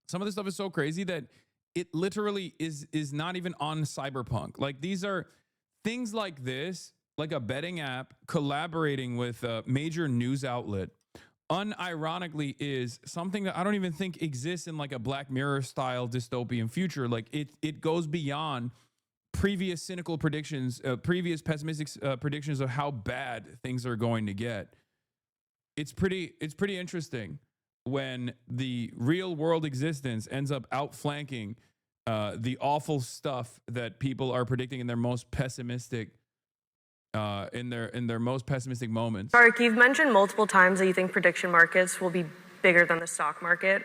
Some of this stuff is so crazy that it literally is not even on Cyberpunk. Like these are things like this, like a betting app collaborating with a major news outlet. Unironically, is something that I don't even think exists in like a Black Mirror style dystopian future. Like it goes beyond previous cynical predictions, previous pessimistic predictions of how bad things are going to get. It's pretty interesting when the real world existence ends up outflanking the awful stuff that people are predicting in their most pessimistic in their most pessimistic moments. Mark, you've mentioned multiple times that you think prediction markets will be bigger than the stock market.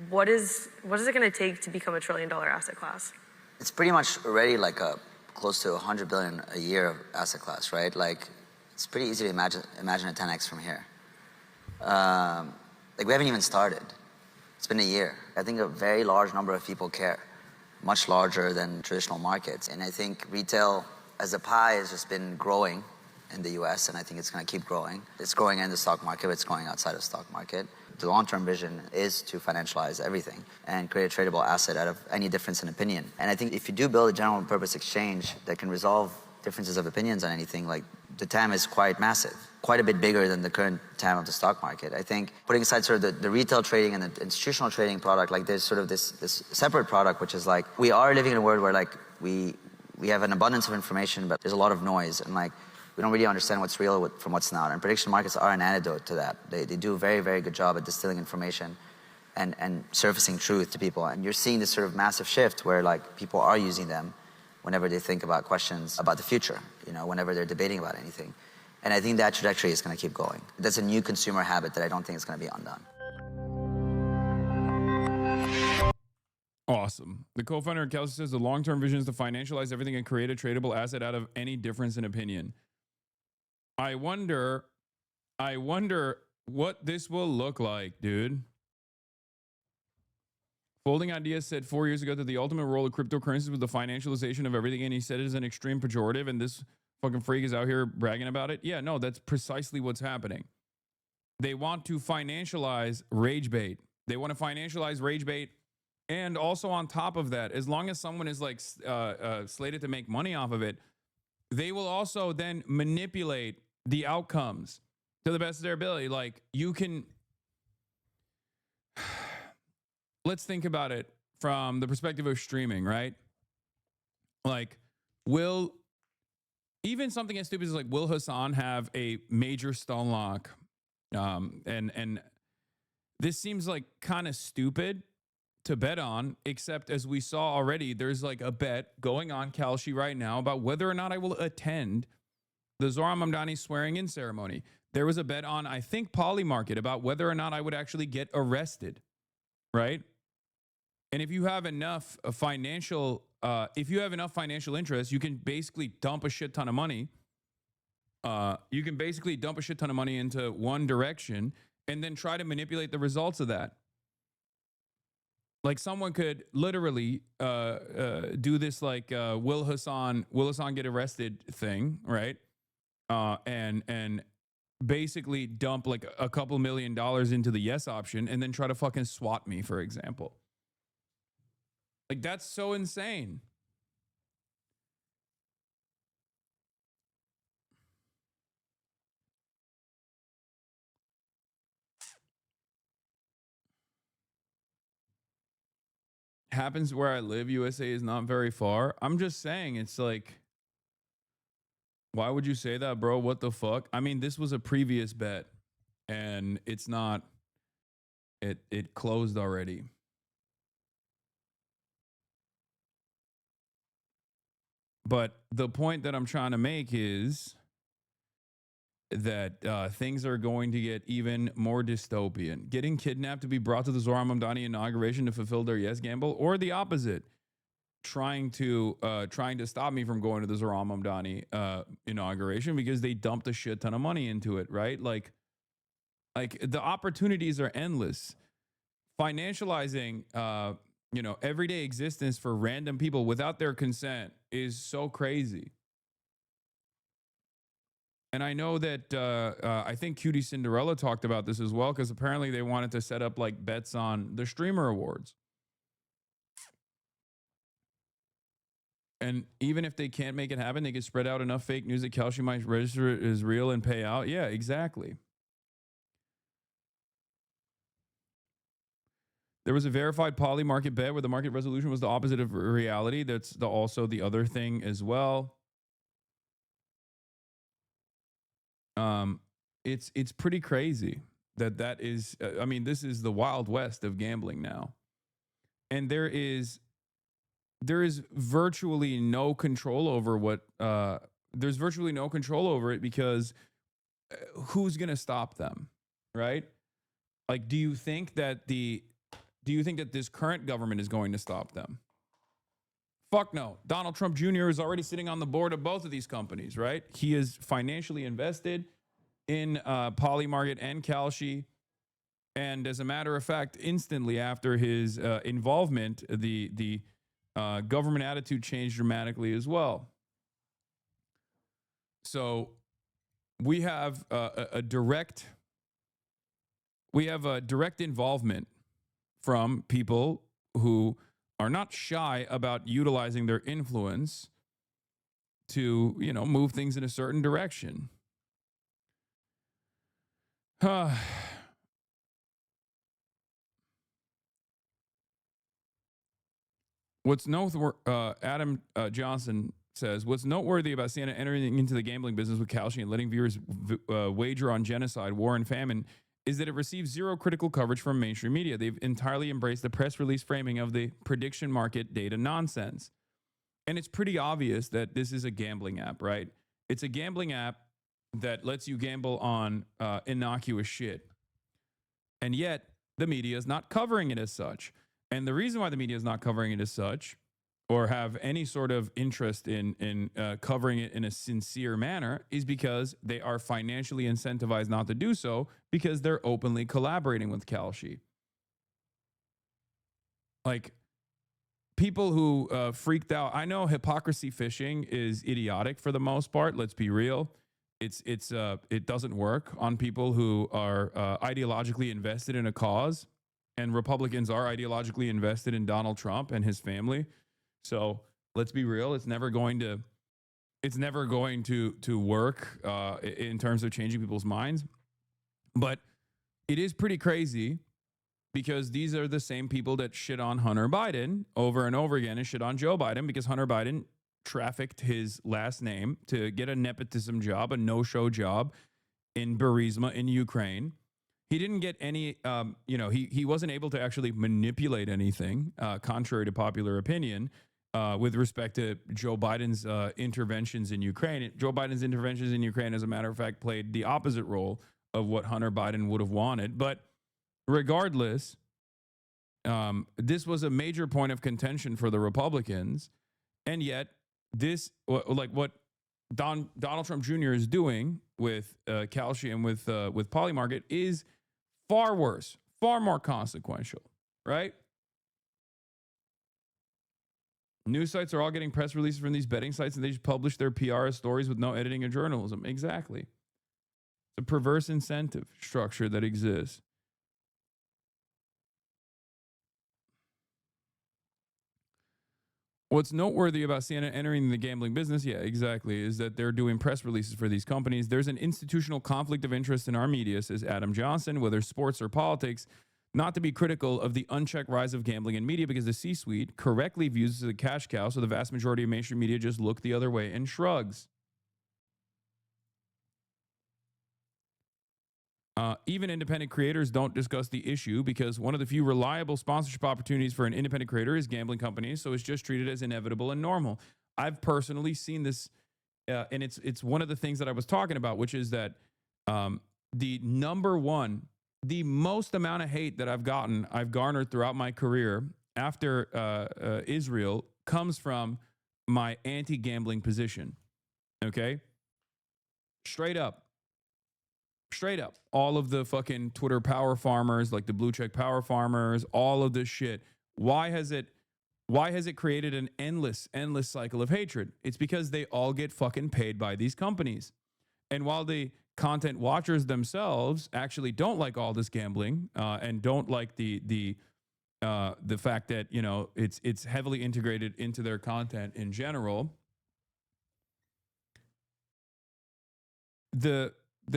What is it going to take to become $1 trillion asset class? It's pretty much already like a close to 100 billion a year asset class, right? Like it's pretty easy to imagine a 10x from here. Like we haven't even started. It's been a year. I think a very large number of people care, much larger than traditional markets. And I think retail as a pie has just been growing in the US, and I think it's going to keep growing. It's growing in the stock market, it's growing outside of the stock market. The long-term vision is to financialize everything and create a tradable asset out of any difference in opinion. And I think if you do build a general purpose exchange that can resolve differences of opinions on anything, like the TAM is quite massive, quite a bit bigger than the current TAM of the stock market. I think putting aside sort of the retail trading and the institutional trading product, like there's sort of this separate product, which is like, we are living in a world where like we have an abundance of information, but there's a lot of noise, and like we don't really understand what's real from what's not. And prediction markets are an antidote to that. They do a very, very good job at distilling information and surfacing truth to people. And you're seeing this sort of massive shift where like people are using them whenever they think about questions about the future, you know, whenever they're debating about anything. And I think that trajectory is going to keep going. That's a new consumer habit that I don't think is going to be undone. Awesome. The co-founder of Kelsey says the long-term vision is to financialize everything and create a tradable asset out of any difference in opinion. I wonder what this will look like, dude. Folding Ideas said 4 years ago that the ultimate role of cryptocurrencies was the financialization of everything, and he said it is an extreme pejorative, and this fucking freak is out here bragging about it. Yeah, no, that's precisely what's happening. They want to financialize rage bait. They want to financialize rage bait. And also on top of that, as long as someone is like slated to make money off of it, they will also then manipulate the outcomes to the best of their ability. Like you can, let's think about it from the perspective of streaming, right? Like, will even something as stupid as like, will Hasan have a major stone lock? And this seems like kind of stupid to bet on, except as we saw already, there's like a bet going on Kalshi right now about whether or not I will attend the Zohran Mamdani swearing in ceremony. There was a bet on, I think, Polymarket about whether or not I would actually get arrested, right? And if you have enough financial interest, you can basically dump a shit ton of money. You can basically dump a shit ton of money into one direction and then try to manipulate the results of that. Like someone could literally do this like will Hasan get arrested thing, right? And basically dump like a couple $1 million into the yes option and then try to fucking swat me, for example. Like that's so insane. Happens where I live. USA is not very far. I'm just saying, it's like, why would you say that, bro? What the fuck? I mean, this was a previous bet and it's not, it closed already. But the point that I'm trying to make is that things are going to get even more dystopian. Getting kidnapped to be brought to the Zohran Mamdani inauguration to fulfill their yes gamble, or the opposite, trying to stop me from going to the Zohran Mamdani inauguration because they dumped a shit ton of money into it, right? Like the opportunities are endless. Financializing everyday existence for random people without their consent is so crazy. And I know that I think Cutie Cinderella talked about this as well, because apparently they wanted to set up like bets on the streamer awards. And even if they can't make it happen, they could spread out enough fake news that Kalshi might register it as real and pay out. Yeah, exactly. There was a verified poly market bet where the market resolution was the opposite of reality. That's also the other thing as well. It's pretty crazy that is. I mean, this is the Wild West of gambling now, and there is virtually no control over what. There's virtually no control over it because who's going to stop them, right? Like, do you think that this current government is going to stop them? Fuck no. Donald Trump Jr. is already sitting on the board of both of these companies, right? He is financially invested in Polymarket and Kalshi. And as a matter of fact, instantly after his involvement, the government attitude changed dramatically as well. So we have a direct involvement from people who are not shy about utilizing their influence to, move things in a certain direction. What's Adam Johnson says, what's noteworthy about CNN entering into the gambling business with Kalshi and letting viewers wager on genocide, war, and famine is that it receives zero critical coverage from mainstream media. They've entirely embraced the press release framing of the prediction market data nonsense. And it's pretty obvious that this is a gambling app, right? It's a gambling app that lets you gamble on innocuous shit. And yet, the media is not covering it as such. And the reason why the media is not covering it as such, or have any sort of interest in covering it in a sincere manner, is because they are financially incentivized not to do so because they're openly collaborating with Kalshi. Like, people who freaked out. I know hypocrisy fishing is idiotic for the most part. Let's be real. It doesn't work on people who are ideologically invested in a cause, and Republicans are ideologically invested in Donald Trump and his family. So let's be real. It's never going to work in terms of changing people's minds. But it is pretty crazy because these are the same people that shit on Hunter Biden over and over again and shit on Joe Biden because Hunter Biden trafficked his last name to get a nepotism job, a no-show job in Burisma in Ukraine. He didn't get any, he wasn't able to actually manipulate anything, contrary to popular opinion, with respect to Joe Biden's interventions in Ukraine. Joe Biden's interventions in Ukraine, as a matter of fact, played the opposite role of what Hunter Biden would have wanted. But regardless, this was a major point of contention for the Republicans. And yet, this, like what Donald Trump Jr. is doing with Kalshi and with Polymarket is far worse, far more consequential, right? News sites are all getting press releases from these betting sites and they just publish their PR as stories with no editing or journalism. Exactly. It's a perverse incentive structure that exists. What's noteworthy about CNN entering the gambling business, yeah, exactly, is that they're doing press releases for these companies. There's an institutional conflict of interest in our media, says Adam Johnson, whether sports or politics, not to be critical of the unchecked rise of gambling in media because the C-suite correctly views it as a cash cow, so the vast majority of mainstream media just look the other way and shrugs. Even independent creators don't discuss the issue because one of the few reliable sponsorship opportunities for an independent creator is gambling companies, so it's just treated as inevitable and normal. I've personally seen this, and it's one of the things that I was talking about, which is that the most amount of hate that I've garnered throughout my career after Israel comes from my anti-gambling position. Okay? Straight up. All of the fucking Twitter power farmers, like the blue check power farmers, all of this shit. Why has it created an endless cycle of hatred? It's because they all get fucking paid by these companies. And while the content watchers themselves actually don't like all this gambling and don't like the the fact that, you know, it's heavily integrated into their content in general. The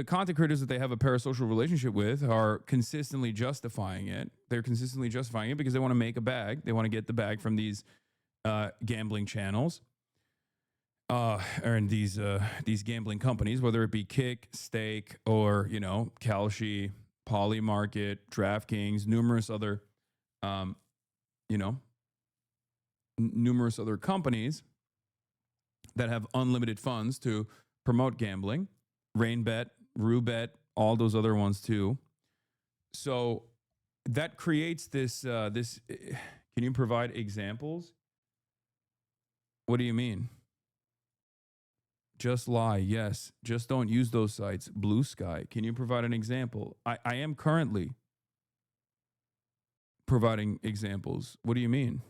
content creators that they have a parasocial relationship with are consistently justifying it. They're consistently justifying it because they want to make a bag. They want to get the bag from these gambling channels, or in these gambling companies, whether it be Kick, Stake, or, you know, Kalshi, Polymarket, DraftKings, numerous other, you know, numerous other companies that have unlimited funds to promote gambling. RainBet, RuBet, all those other ones too. So that creates this. Can you provide examples? What do you mean? Just lie. Yes. Just don't use those sites. Blue Sky. Can you provide an example? I am currently providing examples. What do you mean?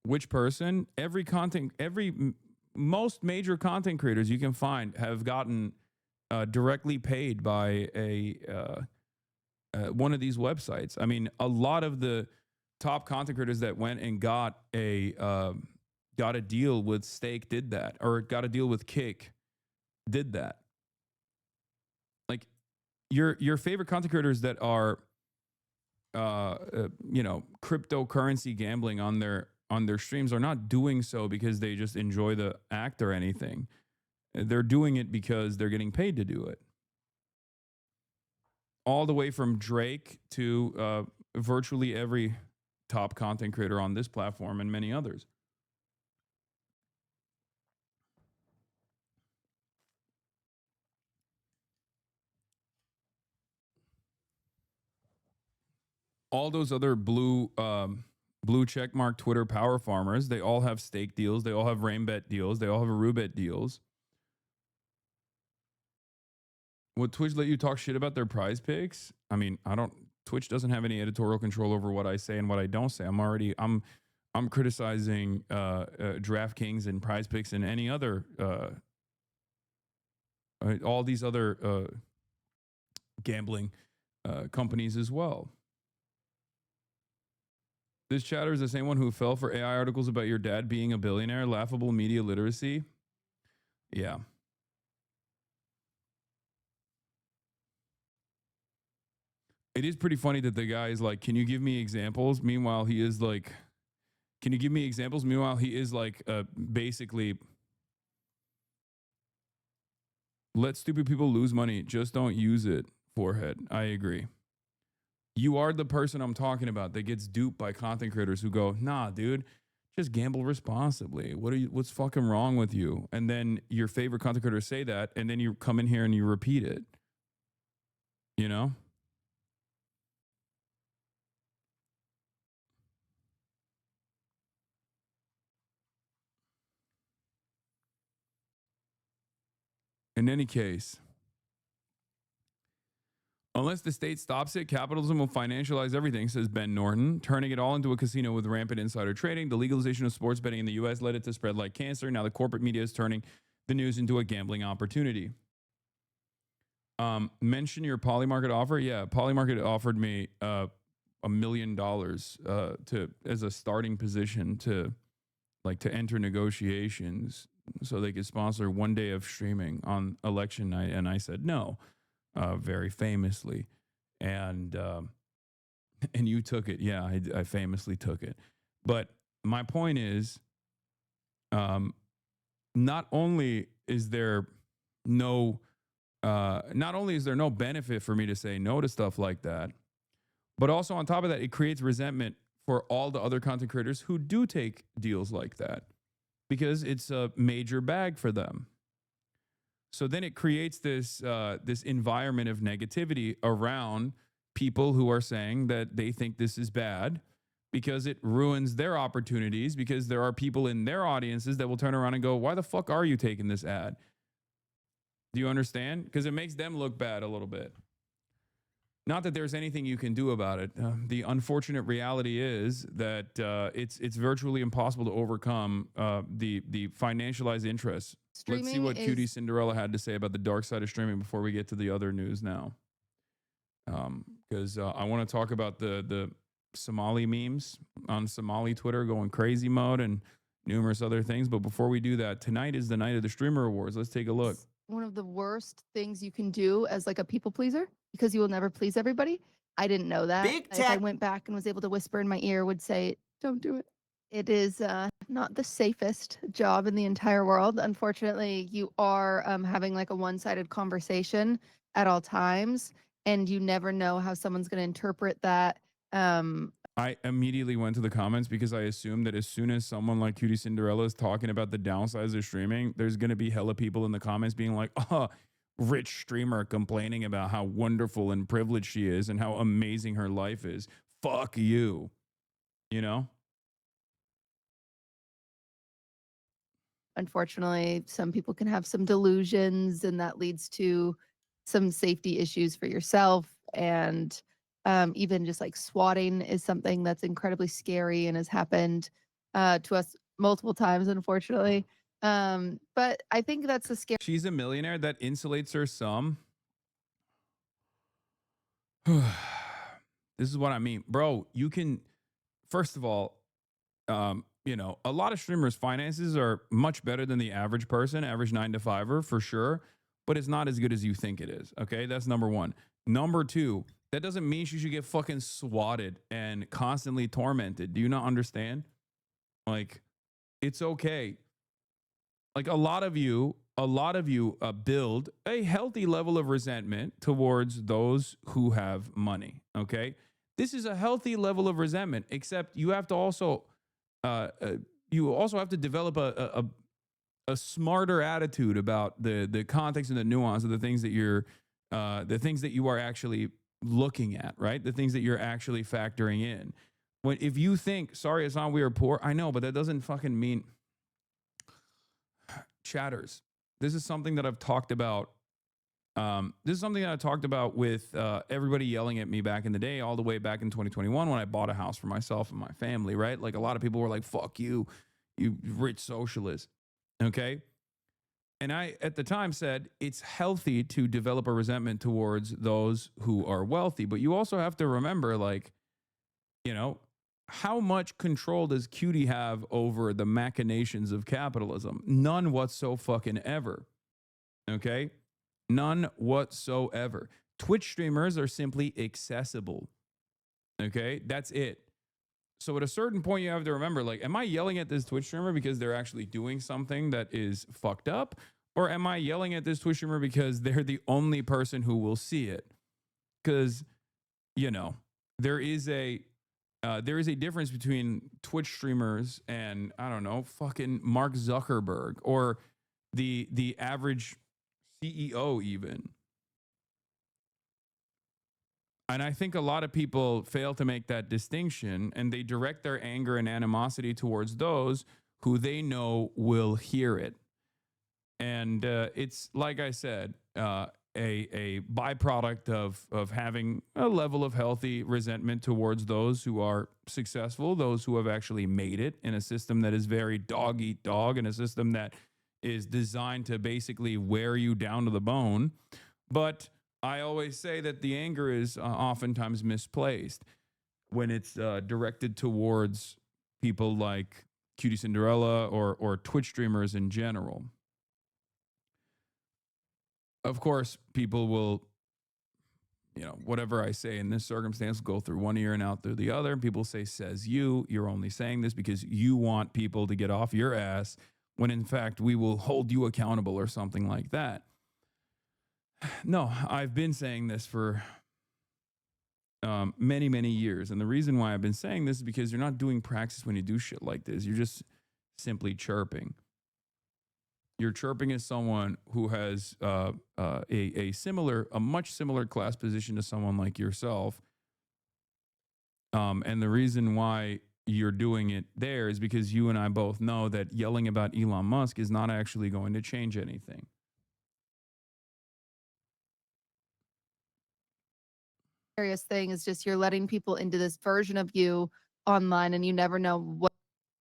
Which person? Most major content creators you can find have gotten directly paid by one of these websites. I mean, a lot of the top content creators that went and got a deal with Stake did that, or got a deal with Kick did that. Like your favorite content creators that are you know, cryptocurrency gambling on their streams are not doing so because they just enjoy the act or anything. They're doing it because they're getting paid to do it. All the way from Drake to virtually every top content creator on this platform and many others. All those other blue checkmark Twitter power farmers, they all have Stake deals, they all have RainBet deals, they all have RuBet deals. Would Twitch let you talk shit about their prize picks? I mean, Twitch doesn't have any editorial control over what I say and what I don't say. I'm criticizing DraftKings and prize picks and any other all these other gambling companies as well. This chatter is the same one who fell for AI articles about your dad being a billionaire. Laughable media literacy. Yeah. It is pretty funny that the guy is like, can you give me examples? Meanwhile, he is like, can you give me examples? Meanwhile, he is like, basically, let stupid people lose money. Just don't use it. Forehead. I agree. You are the person I'm talking about that gets duped by content creators who go, nah, dude, just gamble responsibly. What's fucking wrong with you? And then your favorite content creators say that, and then you come in here and you repeat it. You know? In any case, unless the state stops it, capitalism will financialize everything, says Ben Norton, turning it all into a casino with rampant insider trading. The legalization of sports betting in the U.S. led it to spread like cancer. Now the corporate media is turning the news into a gambling opportunity. Mention your Polymarket offer. Yeah, Polymarket offered me $1 million as a starting position to enter negotiations so they could sponsor one day of streaming on election night, and I said no. Very famously, and you took it. Yeah, I famously took it. But my point is, not only is there no benefit for me to say no to stuff like that, but also on top of that, it creates resentment for all the other content creators who do take deals like that because it's a major bag for them. So then it creates this environment of negativity around people who are saying that they think this is bad because it ruins their opportunities, because there are people in their audiences that will turn around and go, why the fuck are you taking this ad? Do you understand? Because it makes them look bad a little bit. Not that there's anything you can do about it. The unfortunate reality is that it's virtually impossible to overcome the financialized interests. Let's see Streaming what Cutie is Cinderella had to say about the dark side of streaming before we get to the other news now. Because I want to talk about the Somali memes on Somali Twitter going crazy mode and numerous other things. But before we do that, tonight is the night of the Streamer Awards. Let's take a look. one of the worst things you can do as like a people pleaser because you will never please everybody. I didn't know that. Big If I tech. went back and was able to whisper in my ear, would say, "Don't do it." It is not the safest job in the entire world. Unfortunately, you are having like a one-sided conversation at all times, and you never know how someone's going to interpret that. I immediately went to the comments because I assumed that as soon as someone like Cutie Cinderella is talking about the downsides of streaming, there's going to be hella people in the comments being like, oh, rich streamer complaining about how wonderful and privileged she is and how amazing her life is. Fuck you. You know? Unfortunately, some people can have some delusions, and that leads to some safety issues for yourself. And even just like swatting is something that's incredibly scary and has happened to us multiple times, unfortunately. But I think that's the scary. She's a millionaire. That insulates her some. This is what I mean. Bro, you can, first of all, you know, a lot of streamers' finances are much better than the average person, average 9-to-5er for sure, but it's not as good as you think it is. Okay, that's number one. Number two, that doesn't mean she should get fucking swatted and constantly tormented. Do you not understand? Like, it's okay. Like a lot of you build a healthy level of resentment towards those who have money. Okay, this is a healthy level of resentment, except you have to also have to develop a smarter attitude about the context and the nuance of the things that you are actually looking at, right? The things that you're actually factoring in. If you think, sorry, it's not we are poor, I know, but that doesn't fucking mean. Chatters. This is something that I've talked about. This is something that I talked about with everybody yelling at me back in the day, all the way back in 2021 when I bought a house for myself and my family, right? Like a lot of people were like, fuck you, you rich socialist. Okay. And I, at the time, said it's healthy to develop a resentment towards those who are wealthy. But you also have to remember, like, you know, how much control does Cutie have over the machinations of capitalism? None whatsoever. Okay? None whatsoever. Twitch streamers are simply accessible. Okay? That's it. So at a certain point, you have to remember, like, am I yelling at this Twitch streamer because they're actually doing something that is fucked up? Or am I yelling at this Twitch streamer because they're the only person who will see it? Because, you know, there is a difference between Twitch streamers and, I don't know, fucking Mark Zuckerberg or the average CEO even. And I think a lot of people fail to make that distinction, and they direct their anger and animosity towards those who they know will hear it. And it's, like I said, a byproduct of having a level of healthy resentment towards those who are successful, those who have actually made it in a system that is very dog eat dog, in a system that is designed to basically wear you down to the bone. But I always say that the anger is oftentimes misplaced when it's directed towards people like Cutie Cinderella or Twitch streamers in general. Of course, people will, you know, whatever I say in this circumstance, go through one ear and out through the other. People say, says you, you're only saying this because you want people to get off your ass, when in fact we will hold you accountable or something like that. No, I've been saying this for many, many years. And the reason why I've been saying this is because you're not doing praxis when you do shit like this. You're just simply chirping. You're chirping as someone who has a much similar class position to someone like yourself. And the reason why you're doing it there is because you and I both know that yelling about Elon Musk is not actually going to change anything. hilarious thing is just you're letting people into this version of you online, and you never know what.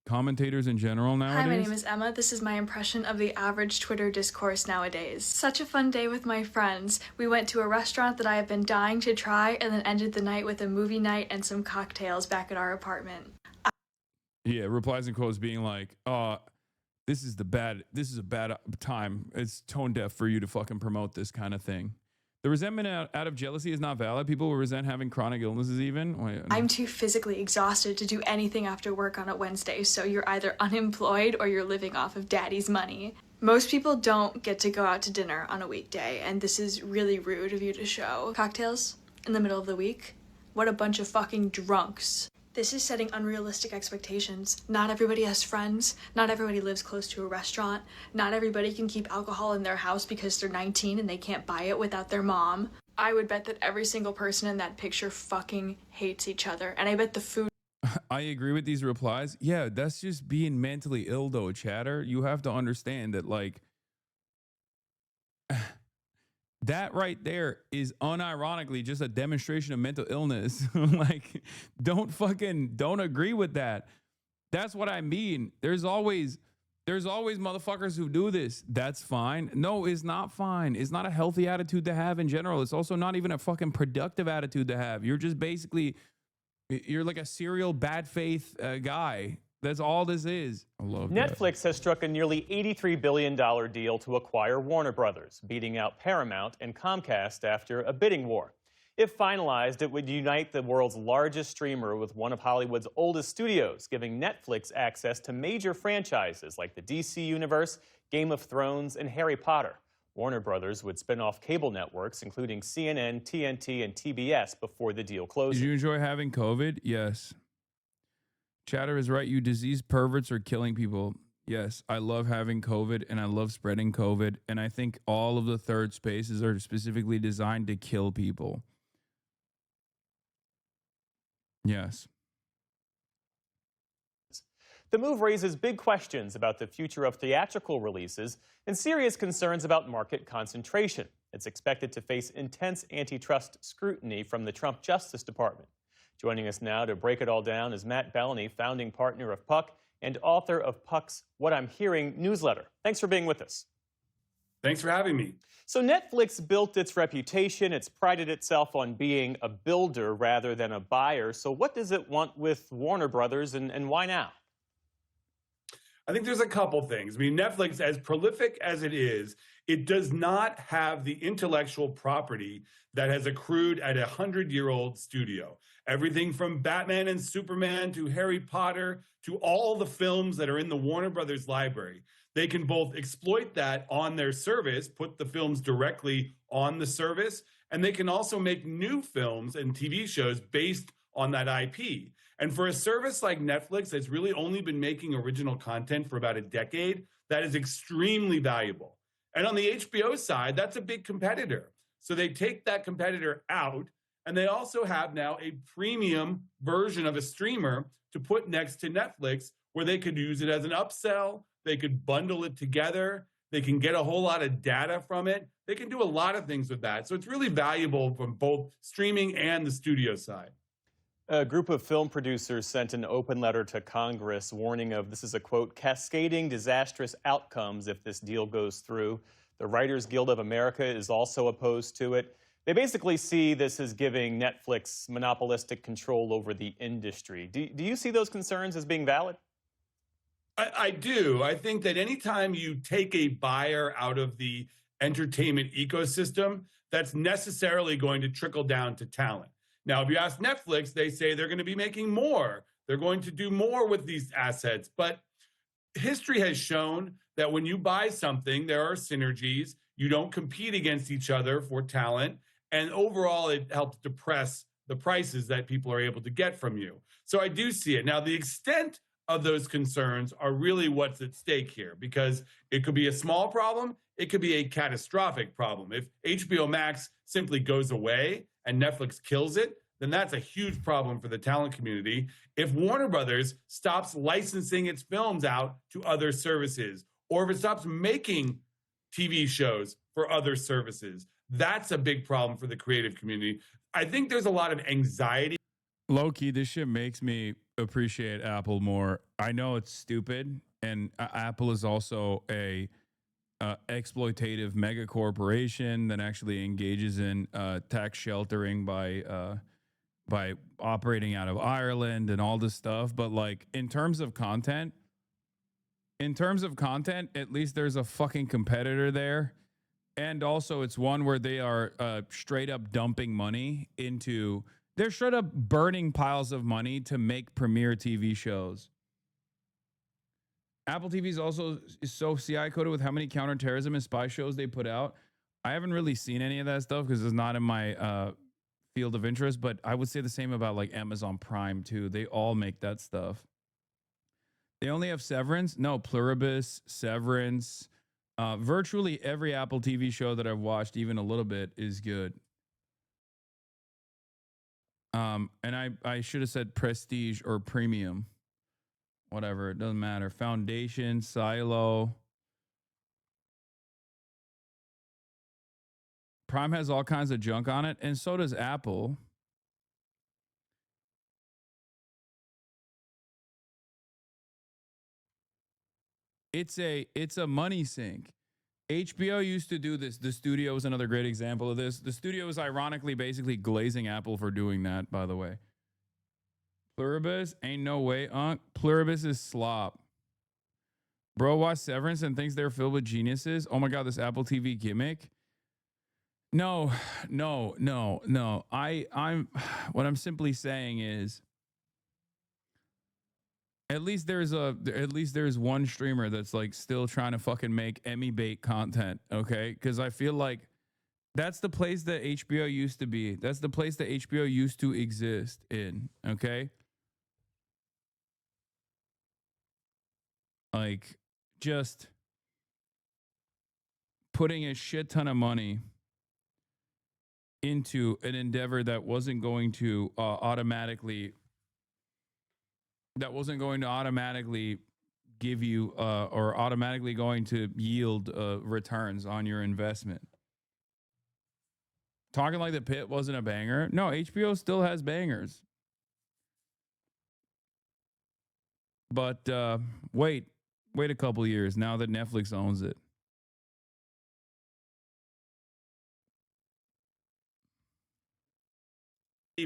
Commentators in general nowadays. Hi, my name is Emma. This is my impression of the average Twitter discourse nowadays. Such a fun day with my friends. We went to a restaurant that I have been dying to try and then ended the night with a movie night and some cocktails back at our apartment. Yeah, replies and quotes being like, this is a bad time. It's tone deaf for you to fucking promote this kind of thing. The resentment out of jealousy is not valid. People will resent having chronic illnesses even. I'm too physically exhausted to do anything after work on a Wednesday, so you're either unemployed or you're living off of daddy's money. Most people don't get to go out to dinner on a weekday, and this is really rude of you to show. Cocktails in the middle of the week? What a bunch of fucking drunks. This is setting unrealistic expectations. Not everybody has friends. Not everybody lives close to a restaurant. Not everybody can keep alcohol in their house because they're 19 and they can't buy it without their mom. I would bet that every single person in that picture fucking hates each other. And I bet the food... I agree with these replies. Yeah, that's just being mentally ill though, chatter. You have to understand that, like, that right there is unironically just a demonstration of mental illness. Like, don't agree with that. That's what I mean. There's always motherfuckers who do this. That's fine. No, it's not fine. It's not a healthy attitude to have in general. It's also not even a fucking productive attitude to have. You're just basically, you're like a serial bad faith guy. That's all this is. I love Netflix has struck a nearly $83 billion deal to acquire Warner Brothers, beating out Paramount and Comcast after a bidding war. If finalized, it would unite the world's largest streamer with one of Hollywood's oldest studios, giving Netflix access to major franchises like the DC Universe, Game of Thrones, and Harry Potter. Warner Brothers would spin off cable networks, including CNN, TNT, and TBS, before the deal closes. Did you enjoy having COVID? Yes. Chatter is right. You disease perverts are killing people. Yes, I love having COVID and I love spreading COVID. And I think all of the third spaces are specifically designed to kill people. Yes. The move raises big questions about the future of theatrical releases and serious concerns about market concentration. It's expected to face intense antitrust scrutiny from the Trump Justice Department. Joining us now to break it all down is Matt Bellany, founding partner of Puck and author of Puck's What I'm Hearing newsletter. Thanks for being with us. Thanks for having me. So Netflix built its reputation. It's prided itself on being a builder rather than a buyer. So what does it want with Warner Brothers, and why now? I think there's a couple things. I mean, Netflix, as prolific as it is, it does not have the intellectual property that has accrued at a 100-year-old studio. Everything from Batman and Superman to Harry Potter to all the films that are in the Warner Brothers library. They can both exploit that on their service, put the films directly on the service, and they can also make new films and TV shows based on that IP. And for a service like Netflix that's really only been making original content for about a decade, that is extremely valuable. And on the HBO side, that's a big competitor. So they take that competitor out, and they also have now a premium version of a streamer to put next to Netflix, where they could use it as an upsell, they could bundle it together, they can get a whole lot of data from it. They can do a lot of things with that. So it's really valuable from both streaming and the studio side. A group of film producers sent an open letter to Congress warning of, this is a quote, cascading disastrous outcomes if this deal goes through. The Writers Guild of America is also opposed to it. They basically see this as giving Netflix monopolistic control over the industry. Do you see those concerns as being valid? I do. I think that anytime you take a buyer out of the entertainment ecosystem, that's necessarily going to trickle down to talent. Now, if you ask Netflix, they say they're going to be making more. They're going to do more with these assets. But history has shown that when you buy something, there are synergies. You don't compete against each other for talent. And overall, it helps depress the prices that people are able to get from you. So I do see it. Now, the extent of those concerns are really what's at stake here, because it could be a small problem. It could be a catastrophic problem. If HBO Max simply goes away and Netflix kills it, then that's a huge problem for the talent community. If Warner Brothers stops licensing its films out to other services, or if it stops making TV shows for other services, That's a big problem for the creative community. I think there's a lot of anxiety. Low key, this shit makes me appreciate Apple more. I know it's stupid, and Apple is also a exploitative mega corporation that actually engages in tax sheltering by operating out of Ireland and all this stuff. But like in terms of content, at least there's a fucking competitor there. And also it's one where they are straight up dumping money into, they're straight up burning piles of money to make premiere TV shows. Apple TV is also so CI coded with how many counterterrorism and spy shows they put out. I haven't really seen any of that stuff because it's not in my field of interest, but I would say the same about like Amazon Prime too. They all make that stuff. They only have Severance? No, Pluribus, Severance. Virtually every Apple TV show that I've watched, even a little bit, is good. And I should have said Prestige or Premium. Whatever, it doesn't matter. Foundation, Silo. Prime has all kinds of junk on it, and so does Apple. It's a money sink. HBO used to do this. The Studio is another great example of this. The Studio is ironically basically glazing Apple for doing that, by the way. Pluribus? Ain't no way, Unc. Pluribus is slop. Bro watched Severance and thinks they're filled with geniuses. Oh my God, this Apple TV gimmick. No. What I'm simply saying is, at least there's one streamer that's like still trying to fucking make Emmy bait content, okay? Because I feel like that's the place that HBO used to be. That's the place that HBO used to exist in, okay? Like, just putting a shit ton of money into an endeavor that wasn't going to automatically give you or automatically going to yield returns on your investment. Talking like The Pit wasn't a banger. No, HBO still has bangers. But wait a couple years now that Netflix owns it.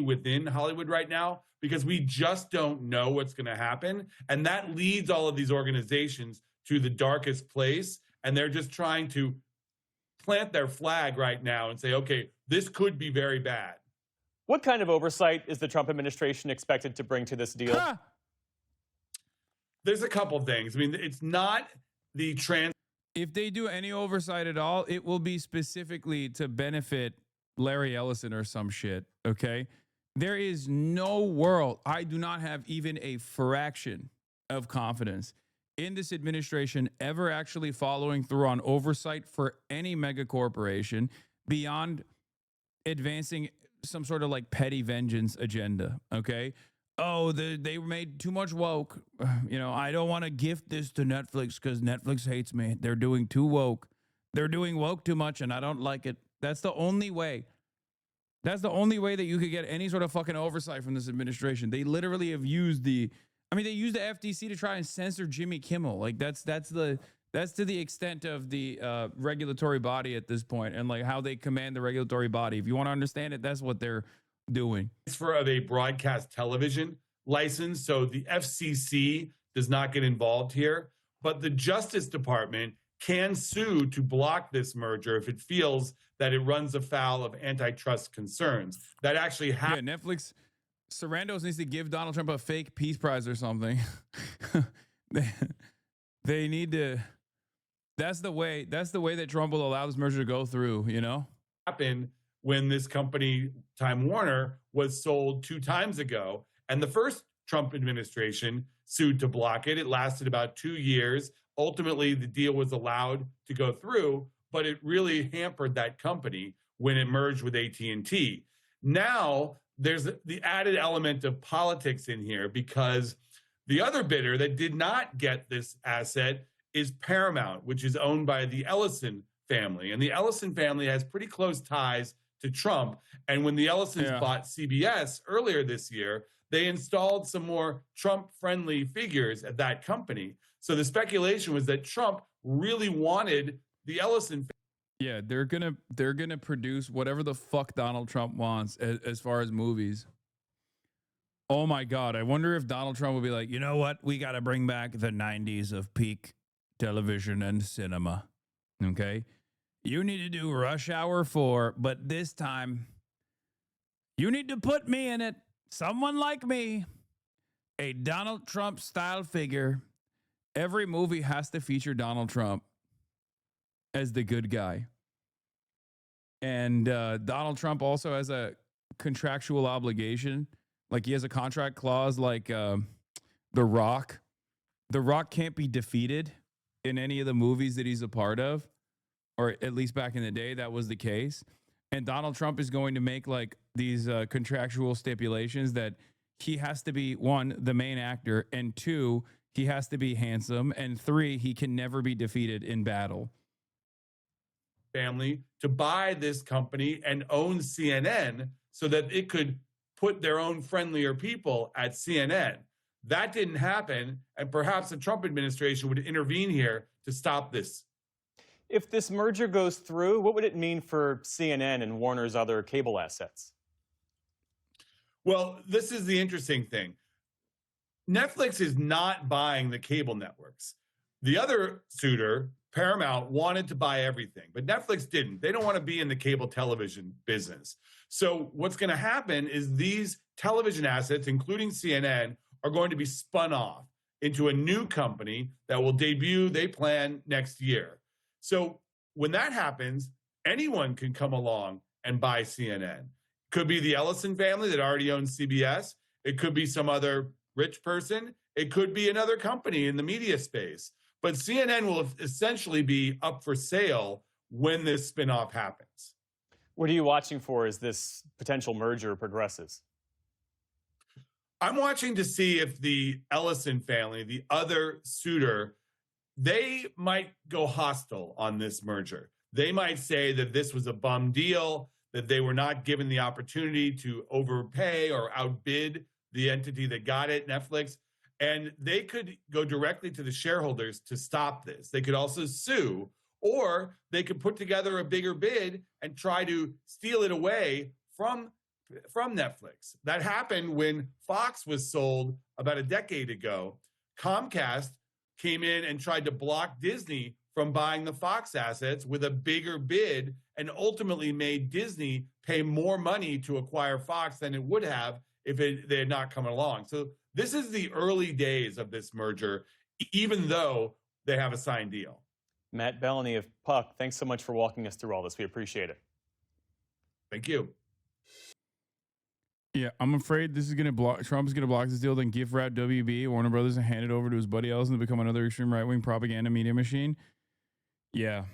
Within Hollywood right now, because we just don't know what's going to happen, and that leads all of these organizations to the darkest place, and they're just trying to plant their flag right now and say, okay, this could be very bad. What kind of oversight is the Trump administration expected to bring to this deal? There's a couple things. I mean, it's not the if they do any oversight at all, it will be specifically to benefit Larry Ellison or some shit, okay? There is no world, I do not have even a fraction of confidence in this administration ever actually following through on oversight for any mega corporation beyond advancing some sort of like petty vengeance agenda, okay? Oh, they made too much woke. You know, I don't want to gift this to Netflix because Netflix hates me. They're doing too woke. They're doing woke too much and I don't like it. That's the only way. That's the only way that you could get any sort of fucking oversight from this administration. They literally have used they used the FTC to try and censor Jimmy Kimmel. Like that's to the extent of the regulatory body at this point and like how they command the regulatory body. If you want to understand it, that's what they're doing. Transfer of a broadcast television license. So the FCC does not get involved here, but the Justice Department can sue to block this merger if it feels that it runs afoul of antitrust concerns. That actually happened. Yeah, Netflix, Sarandos needs to give Donald Trump a fake peace prize or something. They need to. That's the way that Trump will allow this merger to go through, you know? Happened when this company, Time Warner, was sold 2 times ago. And the first Trump administration sued to block it. It lasted about 2 years. Ultimately, the deal was allowed to go through, but it really hampered that company when it merged with AT&T. Now, there's the added element of politics in here because the other bidder that did not get this asset is Paramount, which is owned by the Ellison family, and the Ellison family has pretty close ties to Trump. And when the Ellisons Yeah. bought CBS earlier this year, they installed some more Trump-friendly figures at that company. So the speculation was that Trump really wanted the Ellison. Yeah, they're gonna produce whatever the fuck Donald Trump wants as far as movies. Oh my God. I wonder if Donald Trump will be like, you know what? We got to bring back the 90s of peak television and cinema. Okay. You need to do Rush Hour 4, but this time you need to put me in it. Someone like me, a Donald Trump style figure. Every movie has to feature Donald Trump as the good guy. And Donald Trump also has a contractual obligation. Like he has a contract clause like The Rock. The Rock can't be defeated in any of the movies that he's a part of, or at least back in the day, that was the case. And Donald Trump is going to make like these contractual stipulations that he has to be, one, the main actor, and two, he has to be handsome, and three, he can never be defeated in battle. Family to buy this company and own CNN so that it could put their own friendlier people at CNN. That didn't happen, and perhaps the Trump administration would intervene here to stop this. If this merger goes through, what would it mean for CNN and Warner's other cable assets? Well, this is the interesting thing. Netflix is not buying the cable networks. The other suitor, Paramount, wanted to buy everything, but Netflix didn't. They don't want to be in the cable television business. So what's going to happen is these television assets, including CNN, are going to be spun off into a new company that will debut, they plan, next year. So when that happens, anyone can come along and buy CNN. Could be the Ellison family that already owns CBS. It could be some other rich person. It could be another company in the media space. But CNN will essentially be up for sale when this spinoff happens. What are you watching for as this potential merger progresses? I'm watching to see if the Ellison family, the other suitor, they might go hostile on this merger. They might say that this was a bum deal, that they were not given the opportunity to overpay or outbid the entity that got it, Netflix. And they could go directly to the shareholders to stop this. They could also sue, or they could put together a bigger bid and try to steal it away from Netflix. That happened when Fox was sold about a decade ago. Comcast came in and tried to block Disney from buying the Fox assets with a bigger bid, and ultimately made Disney pay more money to acquire Fox than it would have if they had not come along. So this is the early days of this merger, even though they have a signed deal. Matt Bellany of Puck, thanks so much for walking us through all this. We appreciate it. Thank you. Yeah, I'm afraid this is going to block. Trump's going to block this deal, then gift wrap WB, Warner Brothers, and hand it over to his buddy Ellison to become another extreme right wing propaganda media machine. Yeah.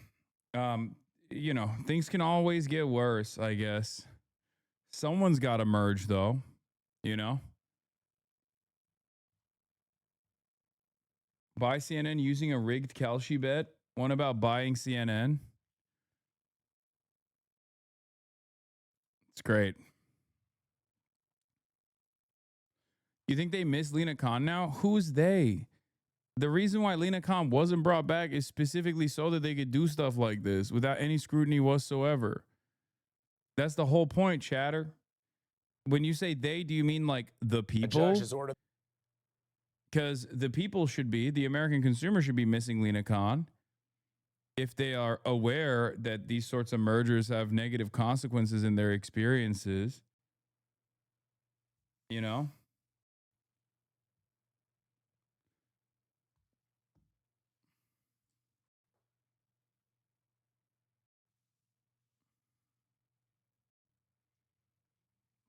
You know, things can always get worse, I guess. Someone's got to merge, though, you know? Buy CNN using a rigged Kalshi bet. One about buying CNN. It's great. You think they miss Lena Khan now? Who's they? The reason why Lena Khan wasn't brought back is specifically so that they could do stuff like this without any scrutiny whatsoever. That's the whole point, chatter. When you say they, do you mean like the people? Because the people should be, the American consumer should be missing Lena Khan if they are aware that these sorts of mergers have negative consequences in their experiences. You know?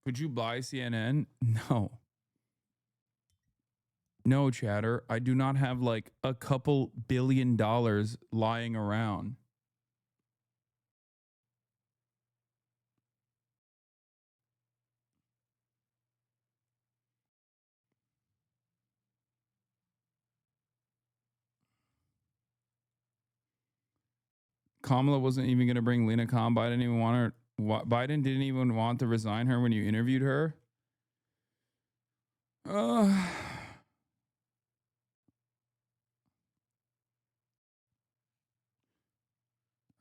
Could you buy CNN? No. No, chatter. I do not have like a couple $1 billion lying around. Kamala wasn't even going to bring Lena Khan. Biden didn't even want her. Biden didn't even want to resign her when you interviewed her. How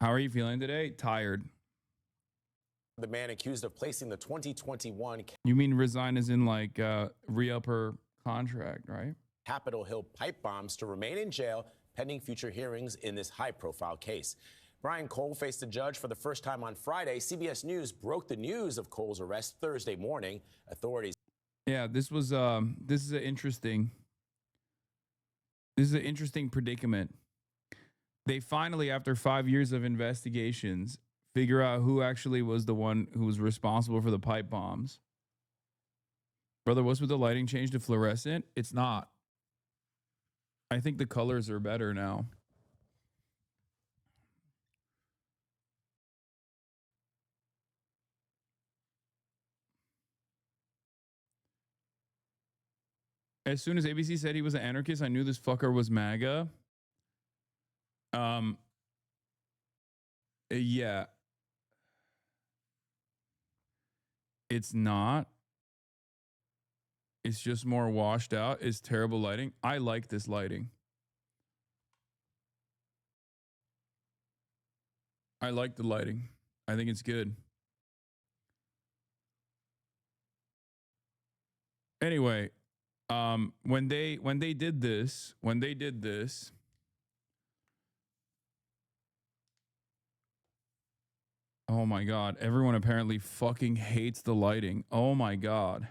are you feeling today? Tired. The man accused of placing the 2021 You mean resign as in like re-up her contract, right? Capitol Hill pipe bombs to remain in jail pending future hearings in this high-profile case. Brian Cole faced a judge for the first time on Friday. CBS News broke the news of Cole's arrest Thursday morning. Authorities. Yeah, this is an interesting predicament. They finally, after 5 years of investigations, figure out who actually was the one who was responsible for the pipe bombs. Brother, what's with the lighting change to fluorescent? It's not. I think the colors are better now. As soon as ABC said he was an anarchist, I knew this fucker was MAGA. Yeah. It's not. It's just more washed out. It's terrible lighting. I like this lighting. I like the lighting. I think it's good. Anyway, when they did this, oh my God, everyone apparently fucking hates the lighting. Oh my God.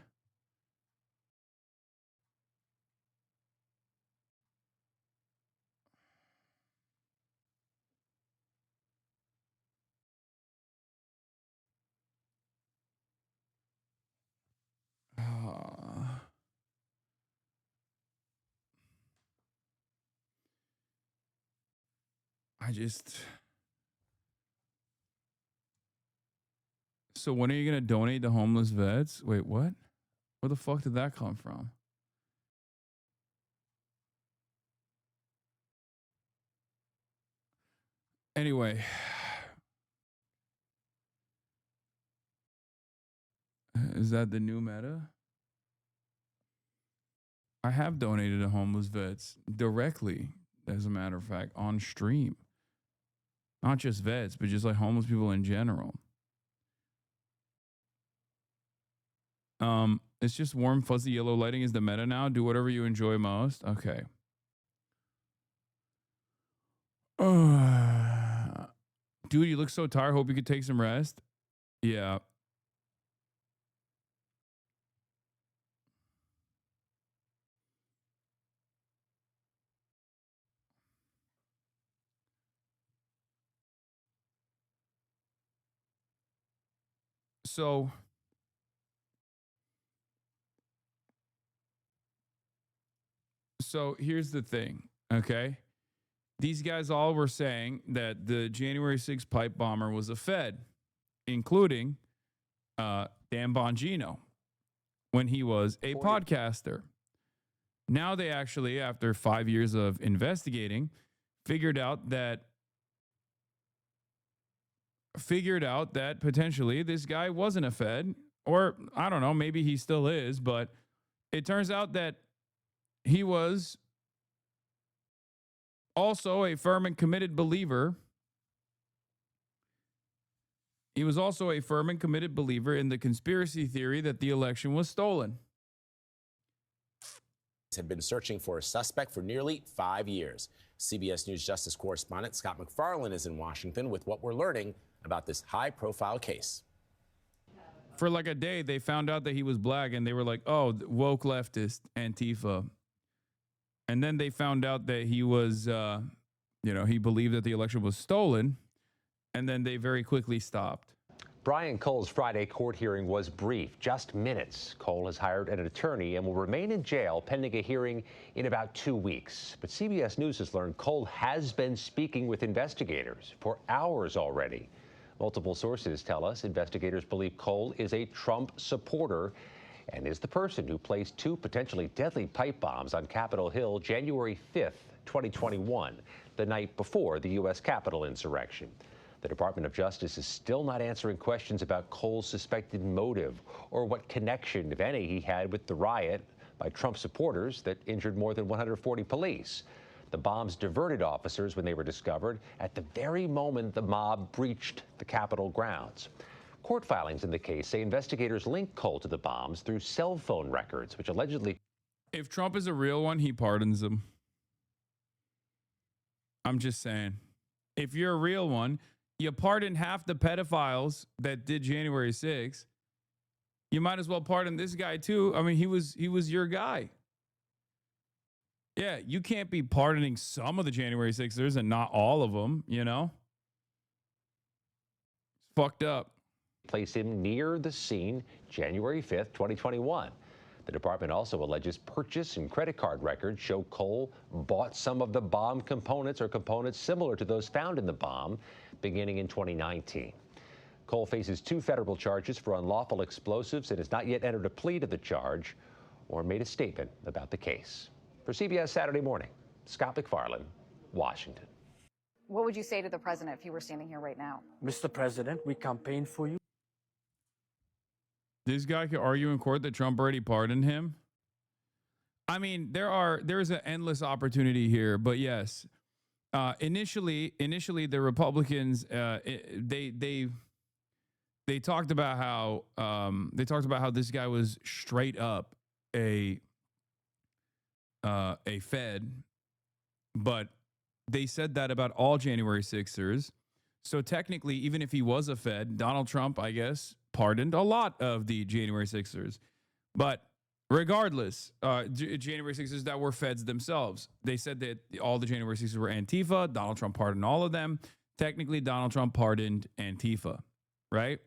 So when are you going to donate to homeless vets? Wait, what? Where the fuck did that come from? Anyway, is that the new meta? I have donated to homeless vets directly, as a matter of fact, on stream. Not just vets, but just like homeless people in general. It's just warm, fuzzy yellow lighting is the meta now. Do whatever you enjoy most. Okay. Dude, you look so tired. Hope you could take some rest. Yeah. So here's the thing, okay? These guys all were saying that the January 6th pipe bomber was a Fed, including Dan Bongino, when he was a podcaster. Now they actually, after 5 years of investigating, figured out that potentially this guy wasn't a Fed, or I don't know, maybe he still is, but it turns out that he was also a firm and committed believer. He was also a firm and committed believer in the conspiracy theory that the election was stolen. Had been searching for a suspect for nearly 5 years. CBS News Justice correspondent Scott McFarlane is in Washington with what we're learning about this high-profile case. For like a day, they found out that he was black, and they were like, oh, woke leftist, Antifa. And then they found out that he was, he believed that the election was stolen. And then they very quickly stopped. Brian Cole's Friday court hearing was brief, just minutes. Cole has hired an attorney and will remain in jail pending a hearing in about 2 weeks. But CBS News has learned Cole has been speaking with investigators for hours already. Multiple sources tell us investigators believe Cole is a Trump supporter and is the person who placed 2 potentially deadly pipe bombs on Capitol Hill January 5th, 2021, the night before the U.S. Capitol insurrection. The Department of Justice is still not answering questions about Cole's suspected motive or what connection, if any, he had with the riot by Trump supporters that injured more than 140 police. The bombs diverted officers when they were discovered at the very moment the mob breached the Capitol grounds. Court filings in the case say investigators link Cole to the bombs through cell phone records, which allegedly... If Trump is a real one, he pardons them. I'm just saying. If you're a real one, you pardon half the pedophiles that did January 6th. You might as well pardon this guy too. I mean, he was your guy. Yeah, you can't be pardoning some of the January 6ers and not all of them, you know? It's fucked up. Place him near the scene January 5th, 2021. The department also alleges purchase and credit card records show Cole bought some of the bomb components or components similar to those found in the bomb beginning in 2019. Cole faces 2 federal charges for unlawful explosives and has not yet entered a plea to the charge or made a statement about the case. For CBS Saturday Morning, Scott McFarland, Washington. What would you say to the president if he were standing here right now? Mr. President, we campaigned for you. This guy could argue in court that Trump already pardoned him. I mean, there's an endless opportunity here, but yes, initially the Republicans they talked about how this guy was straight up a Fed, but they said that about all January 6ers. So technically, even if he was a Fed, Donald Trump, I guess, pardoned a lot of the January 6ers. But regardless, January 6ers that were Feds themselves, they said that all the January 6ers were Antifa. Donald Trump pardoned all of them. Technically, Donald Trump pardoned Antifa, right?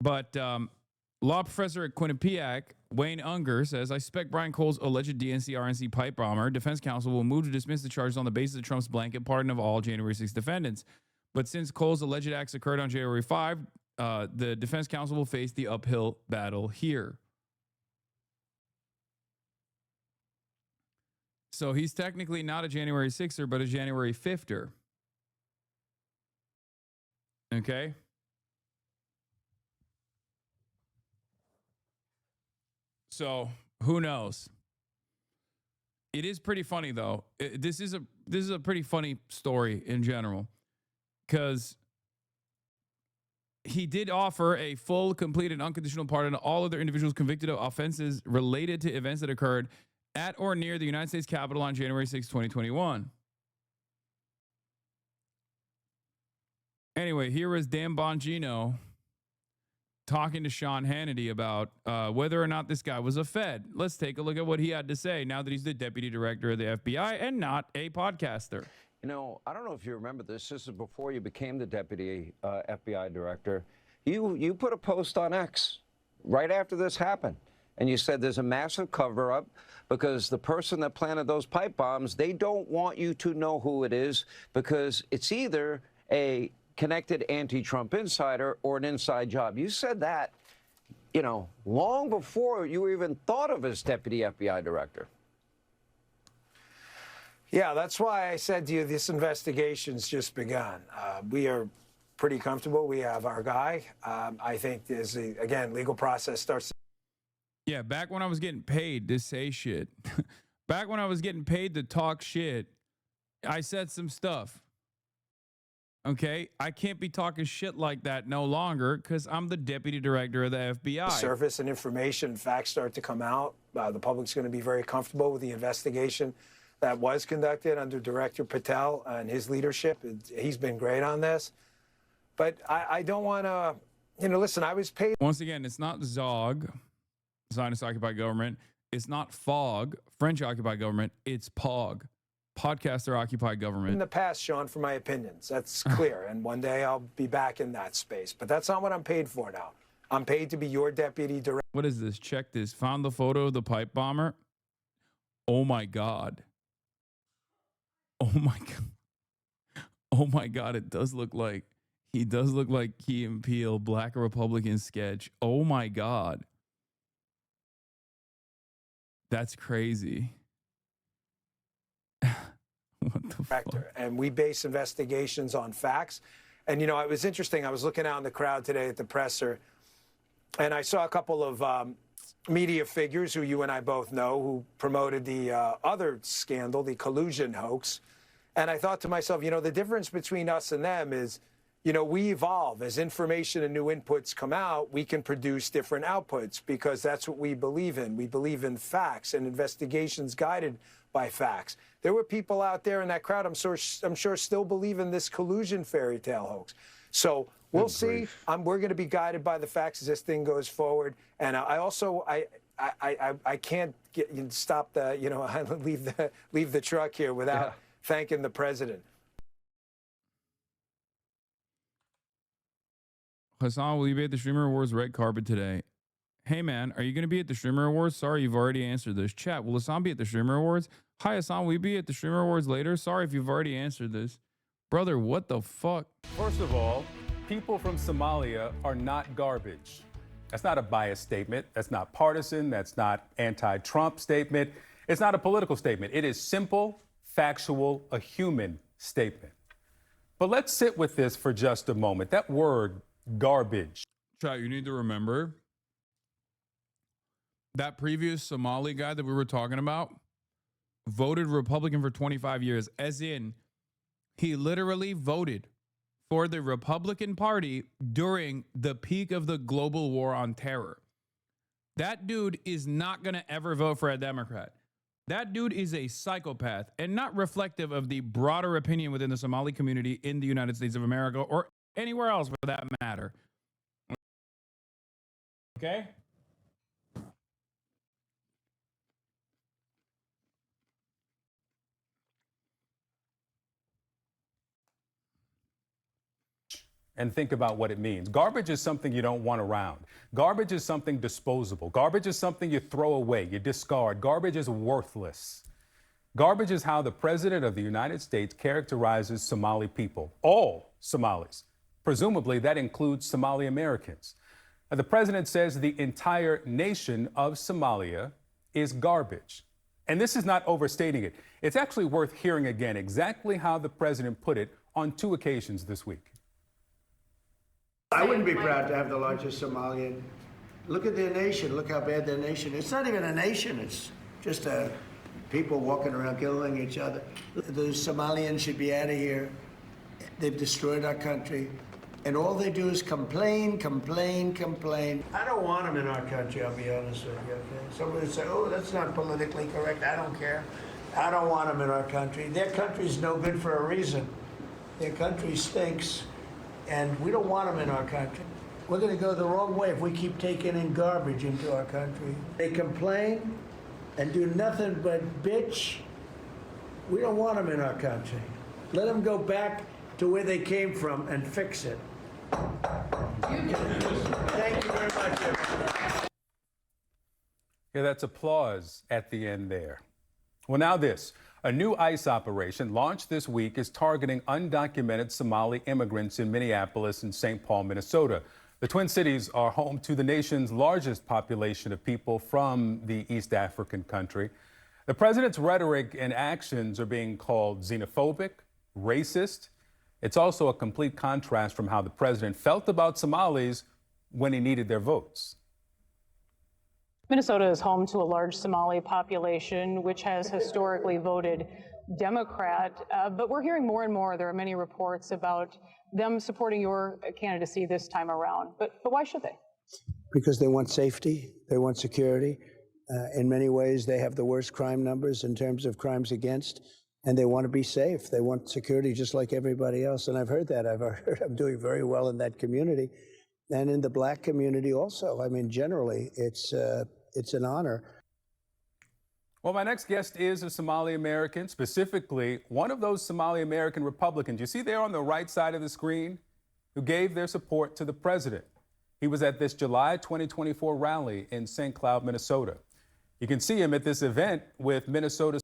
But law professor at Quinnipiac, Wayne Unger, says, I suspect Brian Cole's alleged DNC-RNC pipe bomber defense counsel will move to dismiss the charges on the basis of Trump's blanket pardon of all January 6 defendants. But since Cole's alleged acts occurred on January 5, the defense counsel will face the uphill battle here. So he's technically not a January 6er, but a January 5er. Okay? So who knows? It is pretty funny, though. This is a pretty funny story in general, because he did offer a full, complete, and unconditional pardon to all other individuals convicted of offenses related to events that occurred at or near the United States Capitol on January 6, 2021. Anyway, here is Dan Bongino talking to Sean Hannity about whether or not this guy was a Fed. Let's take a look at what he had to say now that he's the deputy director of the FBI and not a podcaster. You know, I don't know if you remember this. This is before you became the deputy FBI director. You put a post on X right after this happened, and you said there's a massive cover-up because the person that planted those pipe bombs, they don't want you to know who it is because it's either a connected anti-Trump insider or an inside job. You said that, you know, long before you even thought of as deputy FBI director. Yeah, that's why I said to you, this investigation's just begun. We are pretty comfortable. We have our guy. I think there's, again, legal process starts. Yeah, back when I was getting paid to say shit, back when I was getting paid to talk shit, I said some stuff. Okay, I can't be talking shit like that no longer because I'm the deputy director of the FBI. Surface and information, facts start to come out. The public's going to be very comfortable with the investigation that was conducted under Director Patel and his leadership. He's been great on this. But I don't want to, you know, listen, I was paid. Once again, it's not ZOG, Zionist occupied government. It's not FOG, French occupied government. It's POG, podcaster occupied government. In the past, Sean, for my opinions. That's clear. And one day I'll be back in that space. But that's not what I'm paid for now. I'm paid to be your deputy director. What is this? Check this. Found the photo of the pipe bomber. Oh, my God. Oh, my God. Oh, my God. It does look like, he does look like Key and Peele, Black Republican sketch. Oh, my God. That's crazy. director. And we base investigations on facts. And, you know, it was interesting. I was looking out in the crowd today at the presser, and I saw a couple of media figures who you and I both know who promoted the other scandal, the collusion hoax. And I thought to myself, you know, the difference between us and them is, you know, we evolve. As information and new inputs come out, we can produce different outputs because that's what we believe in. We believe in facts and investigations guided by facts. There were people out there in that crowd, I'm sure still believe in this collusion fairy tale hoax. So we'll see. We're going to be guided by the facts as this thing goes forward. And I can't stop the, you know, leave the truck here without thanking the president. Hasan, will you be at the Streamer Awards red carpet today? Hey, man, are you going to be at the Streamer Awards? Sorry, you've already answered this. Chat, will Hasan be at the Streamer Awards? Hi, Hasan, will you be at the Streamer Awards later? Sorry if you've already answered this. Brother, what the fuck? First of all, people from Somalia are not garbage. That's not a biased statement. That's not partisan. That's not anti-Trump statement. It's not a political statement. It is simple, factual, a human statement. But let's sit with this for just a moment. That word, garbage. Chat, you need to remember that previous Somali guy that we were talking about voted Republican for 25 years, as in he literally voted for the Republican Party during the peak of the global war on terror. That dude is not going to ever vote for a Democrat. That dude is a psychopath and not reflective of the broader opinion within the Somali community in the United States of America or anywhere else for that matter. Okay? And think about what it means. Garbage is something you don't want around. Garbage is something disposable. Garbage is something you throw away, you discard. Garbage is worthless. Garbage is how the President of the United States characterizes Somali people, all Somalis. Presumably, that includes Somali Americans. The President says the entire nation of Somalia is garbage. And this is not overstating it. It's actually worth hearing again exactly how the President put it on 2 occasions this week. I wouldn't be proud to have the largest Somalian. Look at their nation. Look how bad their nation is. It's not even a nation. It's just people walking around killing each other. The Somalians should be out of here. They've destroyed our country. And all they do is complain, complain, complain. I don't want them in our country, I'll be honest with you. Okay? Somebody would say, oh, that's not politically correct. I don't care. I don't want them in our country. Their country's no good for a reason. Their country stinks. And we don't want them in our country. We're going to go the wrong way if we keep taking in garbage into our country. They complain and do nothing but bitch. We don't want them in our country. Let them go back to where they came from and fix it. Thank you very much, everybody. Yeah, that's applause at the end there. Well, now this. A new ICE operation launched this week is targeting undocumented Somali immigrants in Minneapolis and St. Paul, Minnesota. The Twin Cities are home to the nation's largest population of people from the East African country. The president's rhetoric and actions are being called xenophobic, racist. It's also a complete contrast from how the president felt about Somalis when he needed their votes. Minnesota is home to a large Somali population, which has historically voted Democrat. But we're hearing more and more. There are many reports about them supporting your candidacy this time around. But why should they? Because they want safety, they want security. In many ways, they have the worst crime numbers in terms of crimes against, and they want to be safe. They want security just like everybody else. And I've heard that. I've heard I'm doing very well in that community. And in the black community also. I mean, generally, it's an honor. Well, my next guest is a Somali American, specifically one of those Somali American Republicans you see there on the right side of the screen, who gave their support to the president. He was at this July 2024 rally in St. Cloud, Minnesota. You can see him at this event with Minnesota's.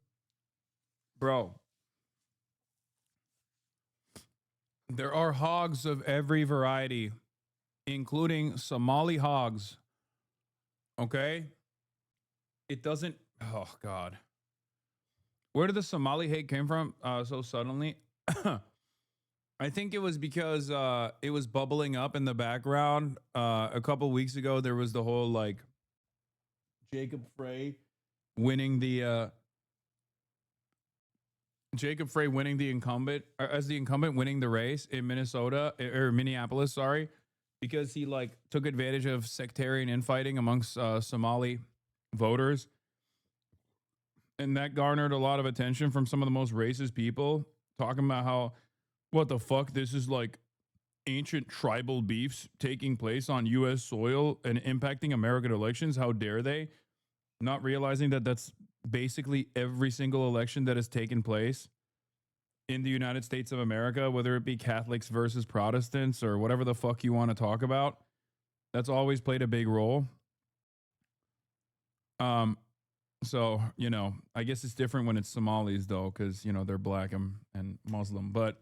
Bro, there are hogs of every variety, including Somali hogs. Okay? It doesn't, oh God. where did the Somali hate came from so suddenly? I think it was because it was bubbling up in the background. A couple weeks ago, there was the whole like Jacob Frey winning the incumbent, or as the incumbent winning the race in Minnesota or Minneapolis, sorry, because he like took advantage of sectarian infighting amongst Somali voters, and that garnered a lot of attention from some of the most racist people, talking about how, what the fuck, this is like ancient tribal beefs taking place on U.S. soil and impacting American elections. How dare they? Not realizing that that's basically every single election that has taken place in the United States of America, whether it be Catholics versus Protestants or whatever the fuck you want to talk about. That's always played a big role. So, you know, I guess it's different when it's Somalis though, because, you know, they're black and Muslim. But